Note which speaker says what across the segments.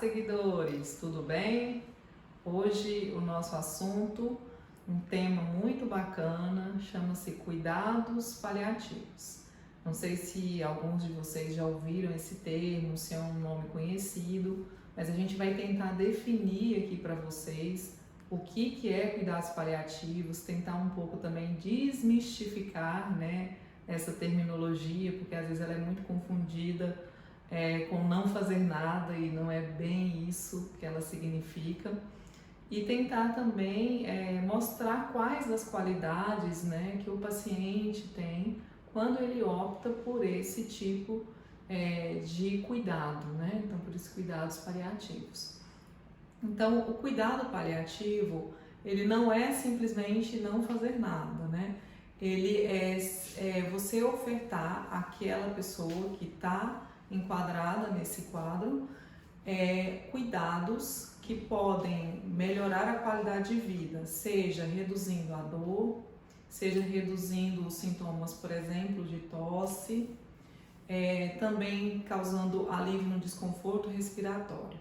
Speaker 1: seguidores, tudo bem? Hoje o nosso assunto, um tema muito bacana, chama-se cuidados paliativos. Não sei se alguns de vocês já ouviram esse termo, se é um nome conhecido, mas a gente vai tentar definir aqui para vocês o que é cuidados paliativos, tentar um pouco também desmistificar, né, essa terminologia, porque às vezes ela é muito confundida com não fazer nada e não é bem isso que ela significa. E tentar também mostrar quais as qualidades, né, que o paciente tem quando ele opta por esse tipo de cuidado, né? Então, por isso, cuidados paliativos. Então, o cuidado paliativo, ele não é simplesmente não fazer nada, né? Ele é você ofertar àquela pessoa que está enquadrada nesse quadro cuidados que podem melhorar a qualidade de vida, seja reduzindo a dor, seja reduzindo os sintomas, por exemplo, de tosse, também causando alívio no desconforto respiratório.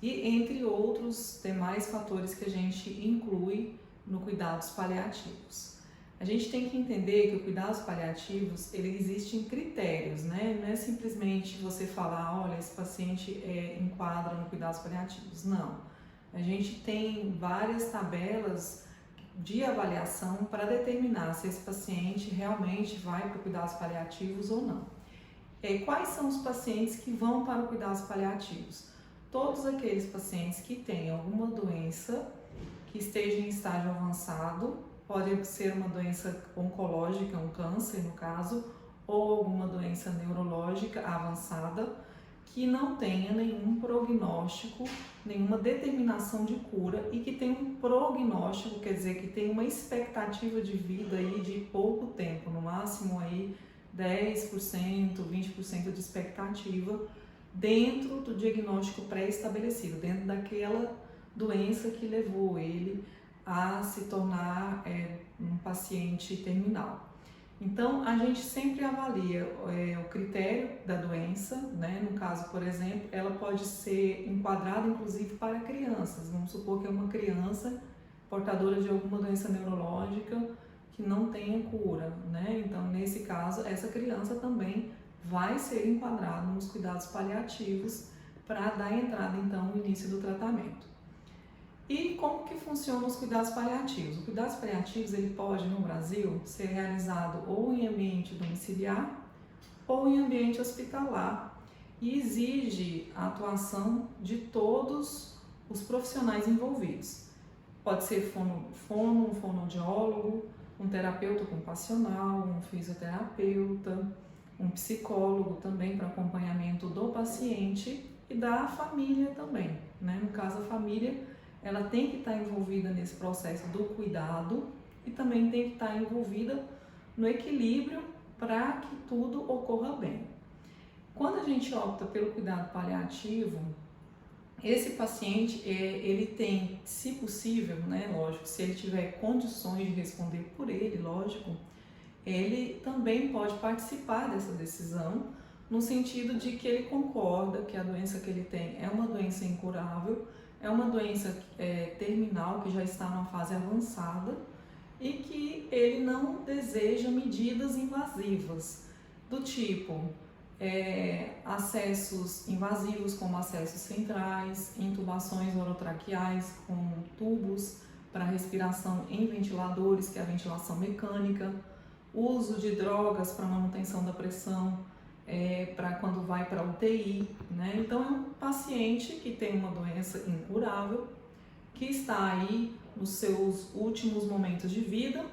Speaker 1: E entre outros demais fatores que a gente inclui no cuidados paliativos. A gente tem que entender que o cuidados paliativos, ele existe em critérios, né? Não é simplesmente você falar, olha, esse paciente enquadra no cuidados paliativos. Não. A gente tem várias tabelas de avaliação para determinar se esse paciente realmente vai para cuidados paliativos ou não. Quais são os pacientes que vão para cuidados paliativos? Todos aqueles pacientes que têm alguma doença que esteja em estágio avançado, pode ser uma doença oncológica, um câncer no caso, ou alguma doença neurológica avançada, que não tenha nenhum prognóstico, nenhuma determinação de cura e que tenha um prognóstico, quer dizer, que tem uma expectativa de vida aí de pouco tempo, no máximo aí 10%, 20% de expectativa dentro do diagnóstico pré-estabelecido, dentro daquela doença que levou ele a se tornar um paciente terminal. Então, a gente sempre avalia o critério da doença, né? No caso, por exemplo, ela pode ser enquadrada inclusive para crianças. Vamos supor que é uma criança portadora de alguma doença neurológica que não tenha cura, né? Então, nesse caso, essa criança também vai ser enquadrada nos cuidados paliativos para dar entrada, então, no início do tratamento. E como que funcionam os cuidados paliativos? Os cuidados paliativos, ele pode, no Brasil, ser realizado ou em ambiente domiciliar ou em ambiente hospitalar e exige a atuação de todos os profissionais envolvidos. Pode ser um fonoaudiólogo, um terapeuta ocupacional, um fisioterapeuta, um psicólogo também para acompanhamento do paciente e da família também, né? No caso, a família, ela tem que estar envolvida nesse processo do cuidado e também tem que estar envolvida no equilíbrio para que tudo ocorra bem. Quando a gente opta pelo cuidado paliativo, esse paciente, ele tem, se possível, né, lógico, se ele tiver condições de responder por ele, lógico, ele também pode participar dessa decisão, no sentido de que ele concorda que a doença que ele tem é uma doença incurável, é uma doença terminal que já está numa fase avançada e que ele não deseja medidas invasivas, do tipo acessos invasivos como acessos centrais, intubações orotraqueais com tubos para respiração em ventiladores, que é a ventilação mecânica, uso de drogas para manutenção da pressão, para quando vai para UTI, né? Então é um paciente que tem uma doença incurável, que está aí nos seus últimos momentos de vida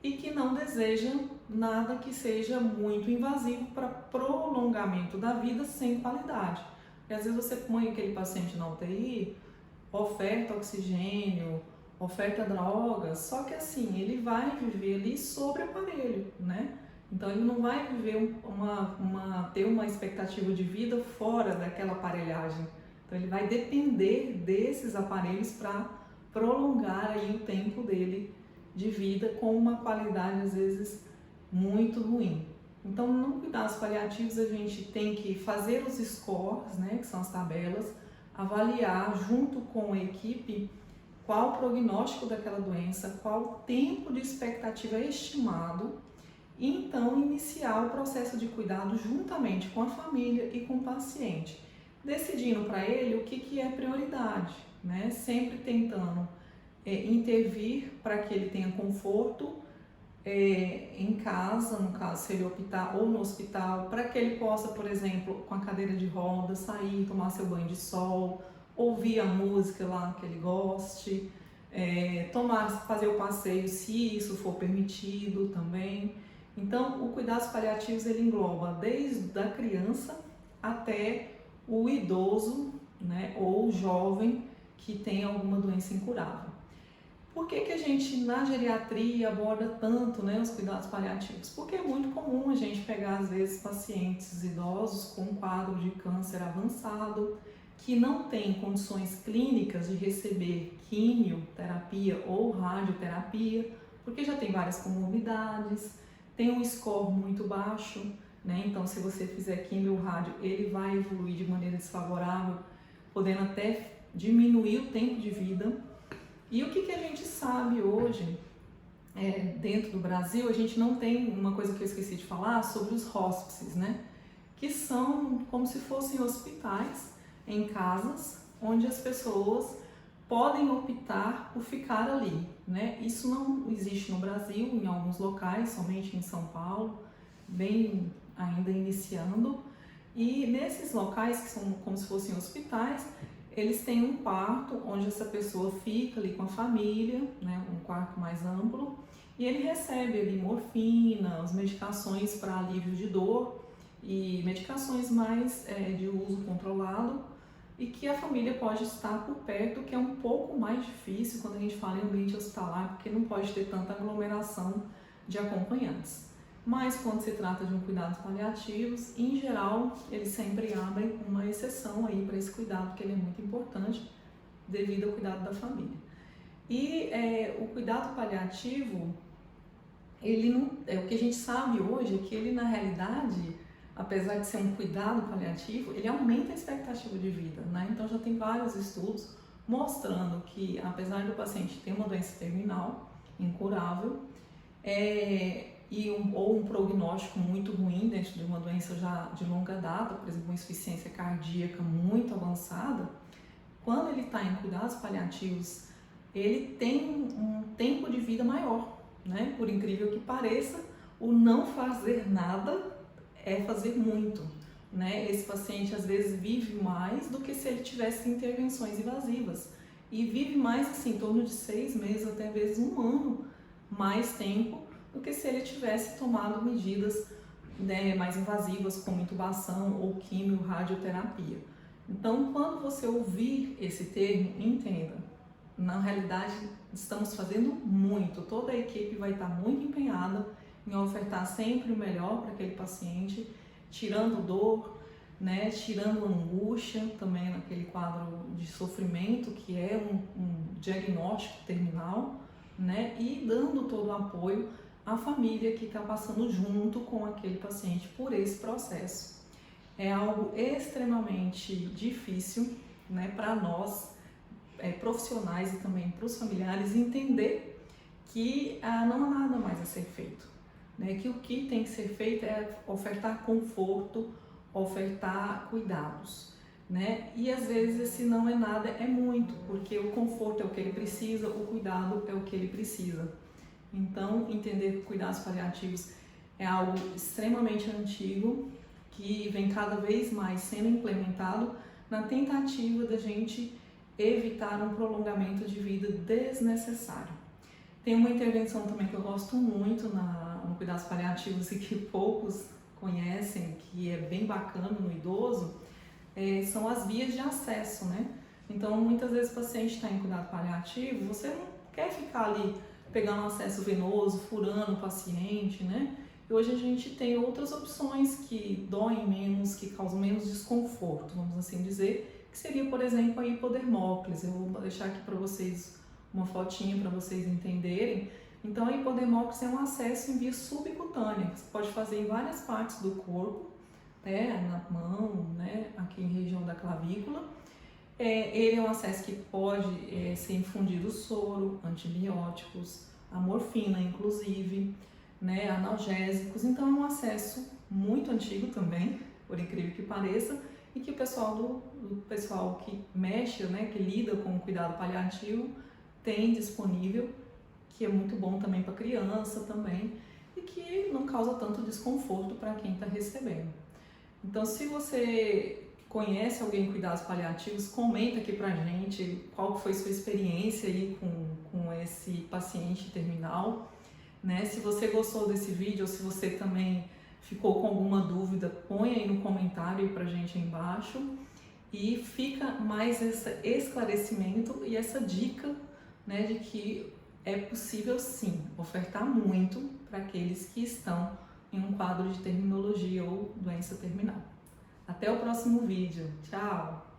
Speaker 1: e que não deseja nada que seja muito invasivo para prolongamento da vida sem qualidade. Porque às vezes você põe aquele paciente na UTI, oferta oxigênio, oferta drogas, só que assim, ele vai viver ali sobre aparelho, né? Então ele não vai viver ter uma expectativa de vida fora daquela aparelhagem. Então ele vai depender desses aparelhos para prolongar aí o tempo dele de vida com uma qualidade às vezes muito ruim. Então, no cuidados paliativos a gente tem que fazer os scores, né, que são as tabelas, avaliar junto com a equipe qual o prognóstico daquela doença, qual o tempo de expectativa estimado, e então iniciar o processo de cuidado juntamente com a família e com o paciente, decidindo para ele o que é prioridade, né? Sempre tentando intervir para que ele tenha conforto em casa, no caso se ele optar, ou no hospital, para que ele possa, por exemplo, com a cadeira de rodas, sair, tomar seu banho de sol, ouvir a música lá que ele goste, fazer o passeio se isso for permitido também. Então, o cuidados paliativos ele engloba desde a criança até o idoso, né, ou o jovem que tem alguma doença incurável. Por que a gente na geriatria aborda tanto, né, os cuidados paliativos? Porque é muito comum a gente pegar às vezes pacientes idosos com um quadro de câncer avançado, que não tem condições clínicas de receber quimioterapia ou radioterapia, porque já tem várias comorbidades, tem um score muito baixo, né? Então se você fizer quimio ou rádio, ele vai evoluir de maneira desfavorável, podendo até diminuir o tempo de vida. E o que a gente sabe hoje, dentro do Brasil, a gente não tem uma coisa que eu esqueci de falar sobre os hóspices, né? Que são como se fossem hospitais em casas, onde as pessoas podem optar por ficar ali, né? Isso não existe no Brasil, em alguns locais, somente em São Paulo, bem ainda iniciando. E nesses locais, que são como se fossem hospitais, eles têm um quarto onde essa pessoa fica ali com a família, né? Um quarto mais amplo, e ele recebe ali morfina, as medicações para alívio de dor e medicações mais de uso controlado, e que a família pode estar por perto, que é um pouco mais difícil quando a gente fala em ambiente hospitalar, porque não pode ter tanta aglomeração de acompanhantes. Mas quando se trata de um cuidados paliativos, em geral, eles sempre abrem uma exceção aí para esse cuidado, porque ele é muito importante devido ao cuidado da família. E o cuidado paliativo, ele não, o que a gente sabe hoje é que ele na realidade, apesar de ser um cuidado paliativo, ele aumenta a expectativa de vida, né? Então já tem vários estudos mostrando que apesar do paciente ter uma doença terminal, incurável, ou um prognóstico muito ruim dentro de uma doença já de longa data, por exemplo, uma insuficiência cardíaca muito avançada, quando ele está em cuidados paliativos, ele tem um tempo de vida maior, né? Por incrível que pareça, o não fazer nada é fazer muito, né? Esse paciente às vezes vive mais do que se ele tivesse intervenções invasivas, e vive mais assim, em torno de 6 meses, até vezes 1 ano, mais tempo do que se ele tivesse tomado medidas, né, mais invasivas, como intubação ou quimio, radioterapia. Então, quando você ouvir esse termo, entenda, na realidade estamos fazendo muito, toda a equipe vai estar muito empenhada em ofertar sempre o melhor para aquele paciente, tirando dor, né, tirando angústia também naquele quadro de sofrimento que é um diagnóstico terminal, né, e dando todo o apoio à família que está passando junto com aquele paciente por esse processo. É algo extremamente difícil, né, para nós profissionais e também para os familiares entender que não há nada mais a ser feito, né, que o que tem que ser feito é ofertar conforto, ofertar cuidados, né, e às vezes esse não é nada é muito, porque o conforto é o que ele precisa, o cuidado é o que ele precisa. Então, entender que cuidados paliativos é algo extremamente antigo, que vem cada vez mais sendo implementado na tentativa da gente evitar um prolongamento de vida desnecessário. Tem uma intervenção também que eu gosto muito no cuidados paliativos e que poucos conhecem, que é bem bacana no idoso, são as vias de acesso, né? Então, muitas vezes o paciente está em cuidado paliativo, você não quer ficar ali pegando acesso venoso, furando o paciente, né? E hoje a gente tem outras opções que doem menos, que causam menos desconforto, vamos assim dizer, que seria, por exemplo, a hipodermóclise. Eu vou deixar aqui para vocês uma fotinha para vocês entenderem. Então, a hipodermóclise é um acesso em via subcutânea, que você pode fazer em várias partes do corpo, né? Na mão, né? Aqui em região da clavícula. Ele é um acesso que pode ser infundido soro, antibióticos, a morfina inclusive, né, analgésicos. Então é um acesso muito antigo também, por incrível que pareça, e que o pessoal que mexe, né, que lida com o cuidado paliativo tem disponível, que é muito bom também para criança também, e que não causa tanto desconforto para quem está recebendo. Então, se você conhece alguém em cuidados paliativos, comenta aqui pra gente qual foi sua experiência aí com esse paciente terminal, né? Se você gostou desse vídeo ou se você também ficou com alguma dúvida, põe aí no comentário aí pra gente aí embaixo, e fica mais esse esclarecimento e essa dica, né, de que é possível sim ofertar muito para aqueles que estão em um quadro de terminologia ou doença terminal. Até o próximo vídeo. Tchau!